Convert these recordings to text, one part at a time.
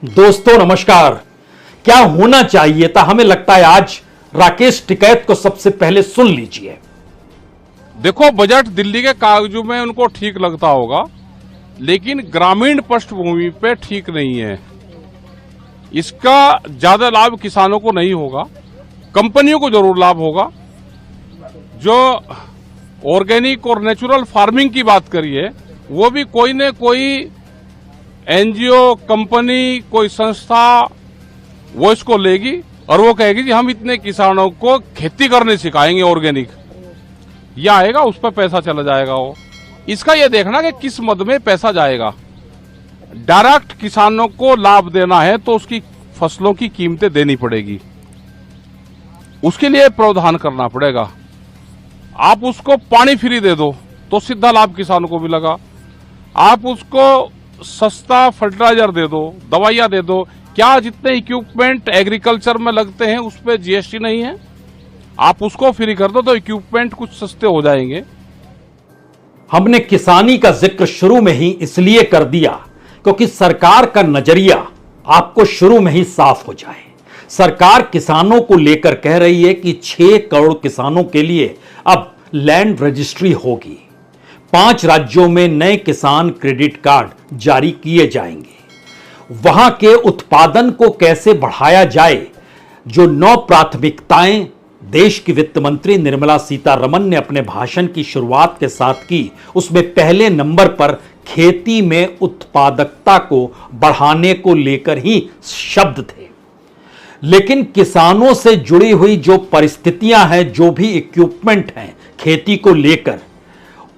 दोस्तों नमस्कार। क्या होना चाहिए था, हमें लगता है आज राकेश टिकैत को सबसे पहले सुन लीजिए। देखो, बजट दिल्ली के कागजों में उनको ठीक लगता होगा, लेकिन ग्रामीण पृष्ठभूमि पे ठीक नहीं है। इसका ज्यादा लाभ किसानों को नहीं होगा, कंपनियों को जरूर लाभ होगा। जो ऑर्गेनिक और नेचुरल फार्मिंग की बात करिए, वो भी कोई न कोई एनजीओ, कंपनी, कोई संस्था वो इसको लेगी और वो कहेगी कि हम इतने किसानों को खेती करने सिखाएंगे ऑर्गेनिक। यह आएगा, उस पर पैसा चला जाएगा। वो इसका ये देखना कि किस मद में पैसा जाएगा। डायरेक्ट किसानों को लाभ देना है तो उसकी फसलों की कीमतें देनी पड़ेगी, उसके लिए प्रावधान करना पड़ेगा। आप उसको पानी फ्री दे दो तो सीधा लाभ किसानों को मिलेगा। आप उसको सस्ता फर्टिलाइजर दे दो, दवाइयां दे दो। क्या जितने इक्विपमेंट एग्रीकल्चर में लगते हैं उस पर जीएसटी नहीं है? आप उसको फ्री कर दो तो इक्विपमेंट कुछ सस्ते हो जाएंगे। हमने किसानी का जिक्र शुरू में ही इसलिए कर दिया क्योंकि सरकार का नजरिया आपको शुरू में ही साफ हो जाए। सरकार किसानों को लेकर कह रही है कि 6 करोड़ किसानों के लिए अब लैंड रजिस्ट्री होगी। 5 राज्यों में नए किसान क्रेडिट कार्ड जारी किए जाएंगे। वहां के उत्पादन को कैसे बढ़ाया जाए, जो 9 प्राथमिकताएं देश की वित्त मंत्री निर्मला सीतारमण ने अपने भाषण की शुरुआत के साथ की, उसमें पहले नंबर पर खेती में उत्पादकता को बढ़ाने को लेकर ही शब्द थे। लेकिन किसानों से जुड़ी हुई जो परिस्थितियां हैं, जो भी इक्विपमेंट हैं खेती को लेकर,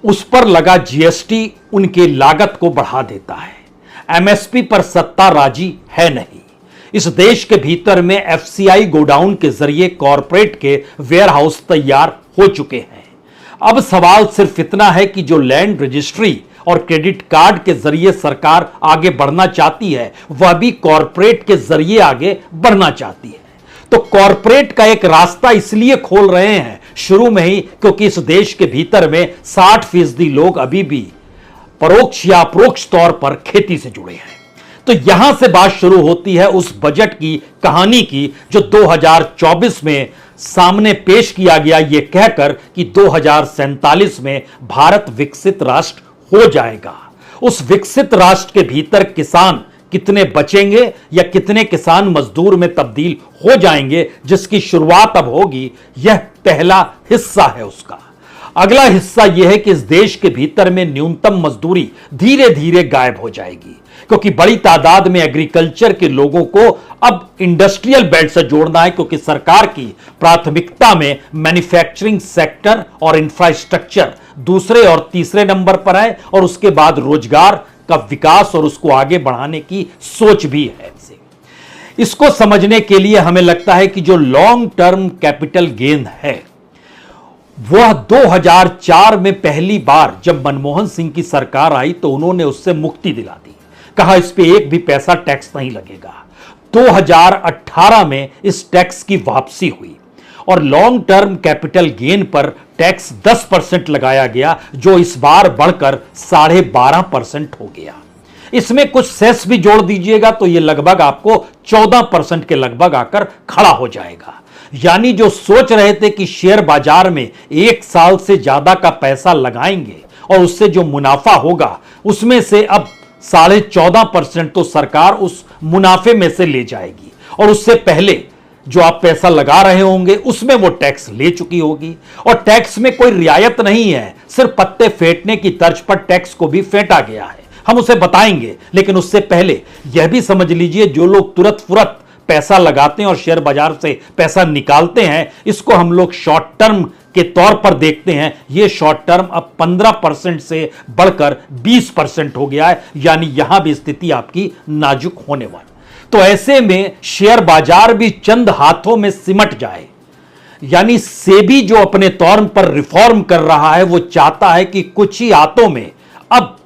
उस पर लगा जीएसटी उनकी लागत को बढ़ा देता है। एमएसपी पर सत्ता राजी है नहीं। इस देश के भीतर में एफसीआई गोडाउन के जरिए कॉरपोरेट के वेयरहाउस तैयार हो चुके हैं। अब सवाल सिर्फ इतना है कि जो लैंड रजिस्ट्री और क्रेडिट कार्ड के जरिए सरकार आगे बढ़ना चाहती है, वह भी कॉरपोरेट के जरिए आगे बढ़ना चाहती है। तो कॉरपोरेट का एक रास्ता इसलिए खोल रहे हैं शुरू में ही क्योंकि इस देश के भीतर में 60% लोग अभी भी परोक्ष या अप्रोक्ष तौर पर खेती से जुड़े हैं। तो यहां से बात शुरू होती है उस बजट की कहानी की जो 2024 में सामने पेश किया गया, यह कहकर कि 2047 में भारत विकसित राष्ट्र हो जाएगा। उस विकसित राष्ट्र के भीतर किसान कितने बचेंगे या कितने किसान मजदूर में तब्दील हो जाएंगे, जिसकी शुरुआत अब होगी, यह पहला हिस्सा है उसका। अगला हिस्सा यह है कि इस देश के भीतर में न्यूनतम मजदूरी धीरे धीरे गायब हो जाएगी, क्योंकि बड़ी तादाद में एग्रीकल्चर के लोगों को अब इंडस्ट्रियल बेल्ट से जोड़ना है, क्योंकि सरकार की प्राथमिकता में मैन्युफैक्चरिंग सेक्टर और इंफ्रास्ट्रक्चर दूसरे और तीसरे नंबर पर है, और उसके बाद रोजगार का विकास और उसको आगे बढ़ाने की सोच भी है। इसको समझने के लिए हमें लगता है कि जो लॉन्ग टर्म कैपिटल गेन है, वह 2004 में पहली बार जब मनमोहन सिंह की सरकार आई तो उन्होंने उससे मुक्ति दिला दी। कहा इस पे एक भी पैसा टैक्स नहीं लगेगा। 2018 में इस टैक्स की वापसी हुई और लॉन्ग टर्म कैपिटल गेन पर टैक्स 10% लगाया गया, जो इस बार बढ़कर 12.5% हो गया। इसमें कुछ सेस भी जोड़ दीजिएगा तो यह लगभग आपको 14% के लगभग आकर खड़ा हो जाएगा। यानी जो सोच रहे थे कि शेयर बाजार में 1 साल से ज्यादा का पैसा लगाएंगे और उससे जो मुनाफा होगा उसमें से अब 14.5% तो सरकार उस मुनाफे में से ले जाएगी, और उससे पहले जो आप पैसा लगा रहे होंगे उसमें वो टैक्स ले चुकी होगी। और टैक्स में कोई रियायत नहीं है, सिर्फ पत्ते फेंटने की तर्ज पर टैक्स को भी फेंटा गया है। हम उसे बताएंगे, लेकिन उससे पहले यह भी समझ लीजिए, जो लोग तुरंत फुरत पैसा लगाते हैं और शेयर बाजार से पैसा निकालते हैं, इसको हम लोग शॉर्ट टर्म के तौर पर देखते हैं। यह शॉर्ट टर्म अब 15% से बढ़कर 20% हो गया है, यानी यहां भी स्थिति आपकी नाजुक होने वाली। तो ऐसे में शेयर बाजार भी चंद हाथों में सिमट जाए, यानी सेबी जो अपने तौर पर रिफॉर्म कर रहा है, वो चाहता है कि कुछ ही हाथों में अब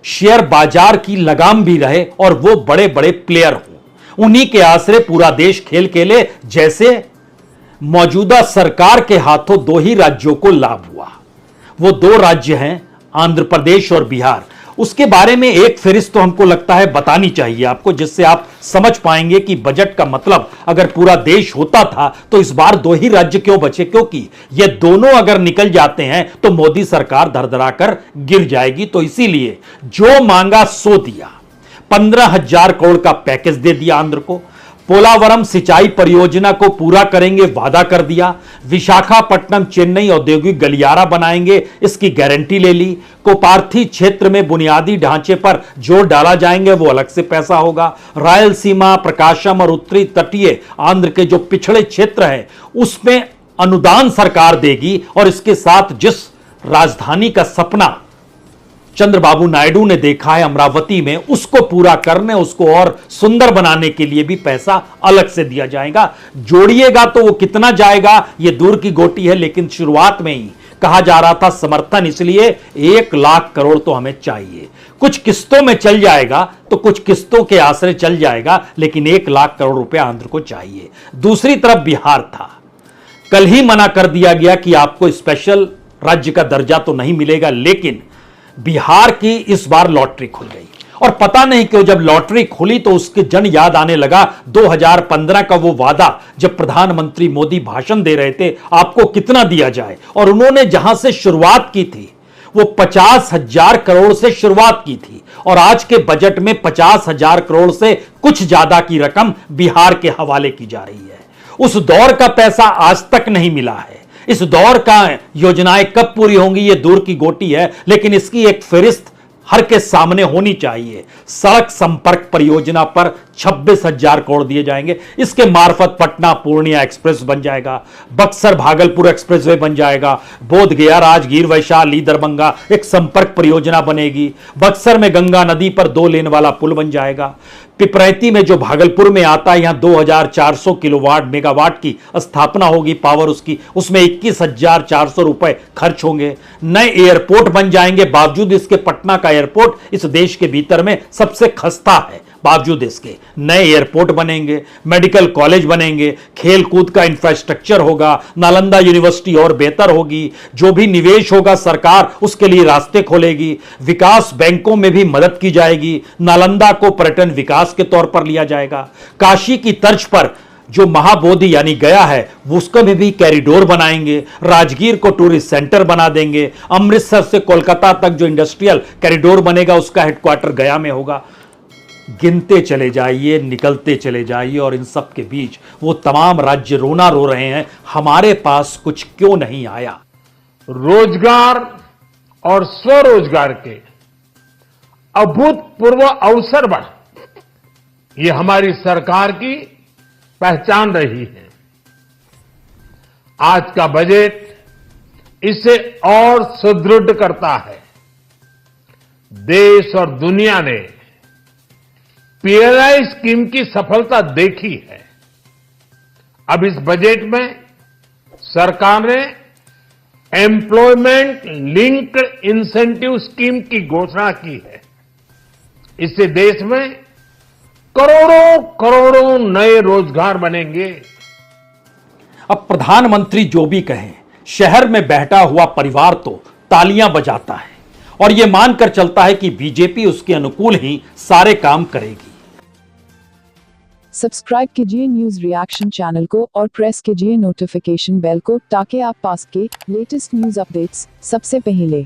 शेयर बाजार की लगाम भी रहे और वो बड़े बड़े प्लेयर हों। उन्हीं के आसरे पूरा देश खेल खेले, जैसे मौजूदा सरकार के हाथों 2 ही राज्यों को लाभ हुआ। वो 2 राज्य हैं आंध्र प्रदेश और बिहार। उसके बारे में एक फहरिस्त तो हमको लगता है बतानी चाहिए आपको, जिससे आप समझ पाएंगे कि बजट का मतलब अगर पूरा देश होता था तो इस बार 2 ही राज्य क्यों बचे, क्योंकि ये दोनों अगर निकल जाते हैं तो मोदी सरकार धड़धड़ा कर गिर जाएगी। तो इसीलिए जो मांगा सो दिया। 15,000 करोड़ का पैकेज दे दिया आंध्र को। पोलावरम सिंचाई परियोजना को पूरा करेंगे वादा कर दिया। विशाखापट्टनम चेन्नई औद्योगिक गलियारा बनाएंगे, इसकी गारंटी ले ली। कोपार्थी क्षेत्र में बुनियादी ढांचे पर जोर डाला जाएंगे, वो अलग से पैसा होगा। रायलसीमा, प्रकाशम और उत्तरी तटीय आंध्र के जो पिछड़े क्षेत्र है उसमें अनुदान सरकार देगी। और इसके साथ जिस राजधानी का सपना चंद्रबाबू नायडू ने देखा है अमरावती में, उसको पूरा करने, उसको और सुंदर बनाने के लिए भी पैसा अलग से दिया जाएगा। जोड़िएगा तो वो कितना जाएगा ये दूर की गोटी है, लेकिन शुरुआत में ही कहा जा रहा था समर्थन इसलिए 1 लाख करोड़ तो हमें चाहिए। कुछ किस्तों में चल जाएगा तो कुछ किस्तों के आश्रय चल जाएगा, लेकिन 1 लाख करोड़ रुपया आंध्र को चाहिए। दूसरी तरफ बिहार था। कल ही मना कर दिया गया कि आपको स्पेशल राज्य का दर्जा तो नहीं मिलेगा, लेकिन बिहार की इस बार लॉटरी खुल गई। और पता नहीं क्यों जब लॉटरी खुली तो उसके जन याद आने लगा 2015 का वो वादा, जब प्रधानमंत्री मोदी भाषण दे रहे थे आपको कितना दिया जाए, और उन्होंने जहां से शुरुआत की थी वो 50,000 करोड़ से शुरुआत की थी। और आज के बजट में 50,000 करोड़ से कुछ ज्यादा की रकम बिहार के हवाले की जा रही है। उस दौर का पैसा आज तक नहीं मिला है। इस दौर का योजनाएं कब पूरी होंगी ये दूर की गोटी है, लेकिन इसकी एक फहरिस्त हर के सामने होनी चाहिए। सड़क संपर्क परियोजना पर 26,000 करोड़ दिए जाएंगे। इसके मार्फत पटना पूर्णिया एक्सप्रेस बन जाएगा, बक्सर भागलपुर एक्सप्रेसवे बन जाएगा, बोध गया राजगीर वैशाली दरभंगा एक संपर्क परियोजना बनेगी। बक्सर में गंगा नदी पर 2 लेन वाला पुल बन जाएगा। पिपरैती में जो भागलपुर में आता है, यहां 2,400 किलोवाट मेगावाट की स्थापना होगी, पावर उसकी, उसमें 21,400 रुपए खर्च होंगे। नए एयरपोर्ट बन जाएंगे, बावजूद इसके पटना का एयरपोर्ट इस देश के भीतर में सबसे खस्ता है, बावजूद इसके नए एयरपोर्ट बनेंगे, मेडिकल कॉलेज बनेंगे, खेल कूद का इंफ्रास्ट्रक्चर होगा, नालंदा यूनिवर्सिटी और बेहतर होगी। जो भी निवेश होगा सरकार उसके लिए रास्ते खोलेगी। विकास बैंकों में भी मदद की जाएगी। नालंदा को पर्यटन विकास के तौर पर लिया जाएगा। काशी की तर्ज पर जो महाबोधि यानी गया है उसको में भी कॉरिडोर बनाएंगे। राजगीर को टूरिस्ट सेंटर बना देंगे। अमृतसर से कोलकाता तक जो इंडस्ट्रियल कॉरिडोर बनेगा उसका हेडक्वार्टर गया में होगा। गिनते चले जाइए, निकलते चले जाइए, और इन सब के बीच वो तमाम राज्य रोना रो रहे हैं हमारे पास कुछ क्यों नहीं आया। रोजगार और स्वरोजगार के अभूतपूर्व अवसर बढ़ ये हमारी सरकार की पहचान रही है। आज का बजट इसे और सुदृढ़ करता है। देश और दुनिया ने पीएलआई स्कीम की सफलता देखी है। अब इस बजट में सरकार ने एम्प्लॉयमेंट लिंक्ड इंसेंटिव स्कीम की घोषणा की है। इससे देश में करोड़ों करोड़ों नए रोजगार बनेंगे। अब प्रधानमंत्री जो भी कहें, शहर में बैठा हुआ परिवार तो तालियां बजाता है और यह मानकर चलता है कि बीजेपी उसके अनुकूल ही सारे काम करेगी। सब्सक्राइब कीजिए न्यूज रिएक्शन चैनल को और प्रेस कीजिए नोटिफिकेशन बेल को ताकि आप पास के लेटेस्ट न्यूज अपडेट्स सबसे पहले